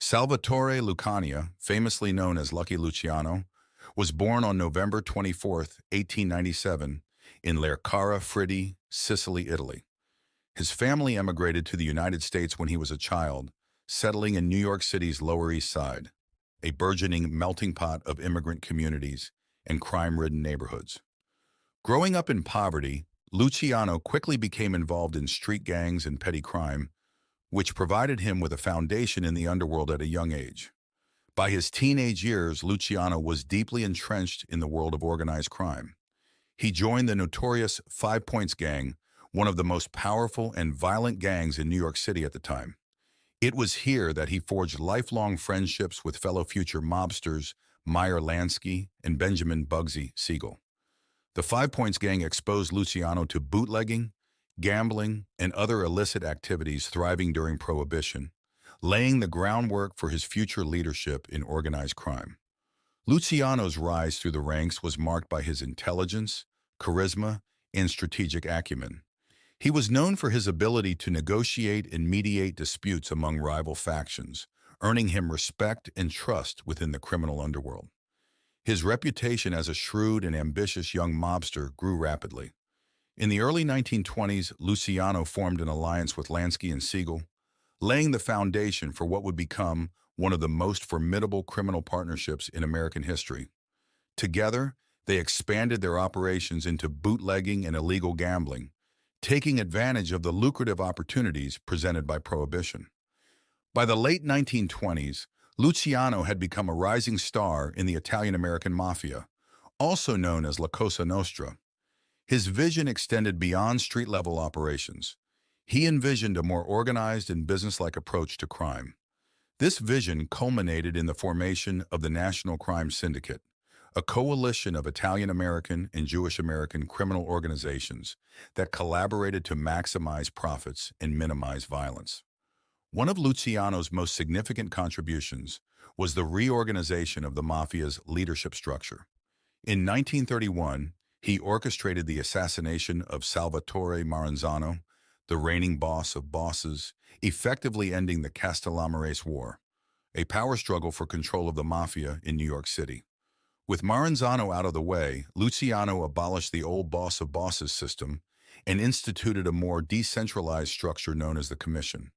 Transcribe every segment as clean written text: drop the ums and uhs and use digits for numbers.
Salvatore Lucania, famously known as Lucky Luciano, was born on November 24, 1897, in Lercara Fritti, Sicily, Italy. His family emigrated to the United States when he was a child, settling in New York City's Lower East Side, a burgeoning melting pot of immigrant communities and crime-ridden neighborhoods. Growing up in poverty, Luciano quickly became involved in street gangs and petty crime, which provided him with a foundation in the underworld at a young age. By his teenage years, Luciano was deeply entrenched in the world of organized crime. He joined the notorious Five Points Gang, one of the most powerful and violent gangs in New York City at the time. It was here that he forged lifelong friendships with fellow future mobsters Meyer Lansky and Benjamin Bugsy Siegel. The Five Points Gang exposed Luciano to bootlegging, gambling, and other illicit activities thriving during Prohibition, laying the groundwork for his future leadership in organized crime. Luciano's rise through the ranks was marked by his intelligence, charisma, and strategic acumen. He was known for his ability to negotiate and mediate disputes among rival factions, earning him respect and trust within the criminal underworld. His reputation as a shrewd and ambitious young mobster grew rapidly. In the early 1920s, Luciano formed an alliance with Lansky and Siegel, laying the foundation for what would become one of the most formidable criminal partnerships in American history. Together, they expanded their operations into bootlegging and illegal gambling, taking advantage of the lucrative opportunities presented by Prohibition. By the late 1920s, Luciano had become a rising star in the Italian-American Mafia, also known as La Cosa Nostra. His vision extended beyond street-level operations. He envisioned a more organized and business-like approach to crime. This vision culminated in the formation of the National Crime Syndicate, a coalition of Italian-American and Jewish-American criminal organizations that collaborated to maximize profits and minimize violence. One of Luciano's most significant contributions was the reorganization of the Mafia's leadership structure. In 1931, he orchestrated the assassination of Salvatore Maranzano, the reigning boss of bosses, effectively ending the Castellamarese War, a power struggle for control of the Mafia in New York City. With Maranzano out of the way, Luciano abolished the old boss of bosses system and instituted a more decentralized structure known as the Commission.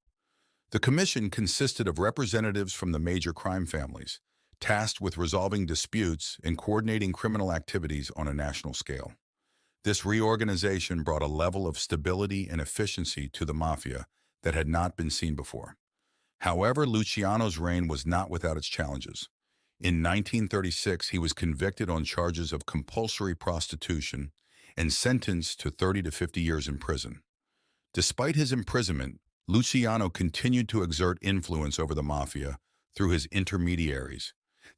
The Commission consisted of representatives from the major crime families, tasked with resolving disputes and coordinating criminal activities on a national scale. This reorganization brought a level of stability and efficiency to the Mafia that had not been seen before. However, Luciano's reign was not without its challenges. In 1936, he was convicted on charges of compulsory prostitution and sentenced to 30 to 50 years in prison. Despite his imprisonment, Luciano continued to exert influence over the Mafia through his intermediaries,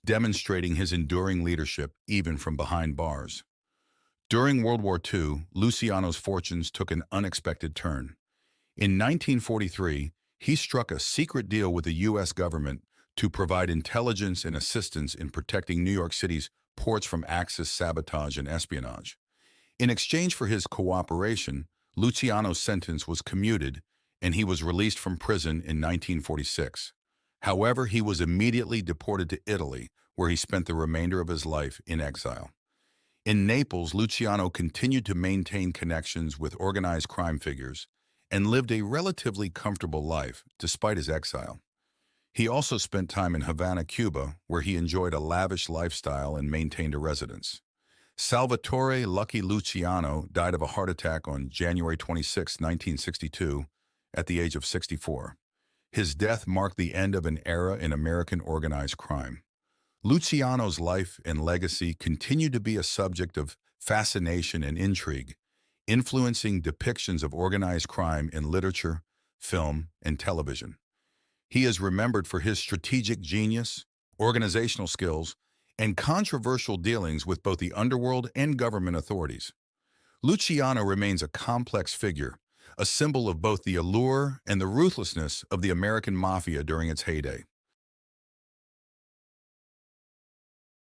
demonstrating his enduring leadership even from behind bars. During World War II, Luciano's fortunes took an unexpected turn. In 1943, he struck a secret deal with the U.S. government to provide intelligence and assistance in protecting New York City's ports from Axis sabotage and espionage. In exchange for his cooperation, Luciano's sentence was commuted and he was released from prison in 1946. However, he was immediately deported to Italy, where he spent the remainder of his life in exile. In Naples, Luciano continued to maintain connections with organized crime figures and lived a relatively comfortable life despite his exile. He also spent time in Havana, Cuba, where he enjoyed a lavish lifestyle and maintained a residence. Salvatore Lucky Luciano died of a heart attack on January 26, 1962, at the age of 64. His death marked the end of an era in American organized crime. Luciano's life and legacy continue to be a subject of fascination and intrigue, influencing depictions of organized crime in literature, film, and television. He is remembered for his strategic genius, organizational skills, and controversial dealings with both the underworld and government authorities. Luciano remains a complex figure, a symbol of both the allure and the ruthlessness of the American Mafia during its heyday.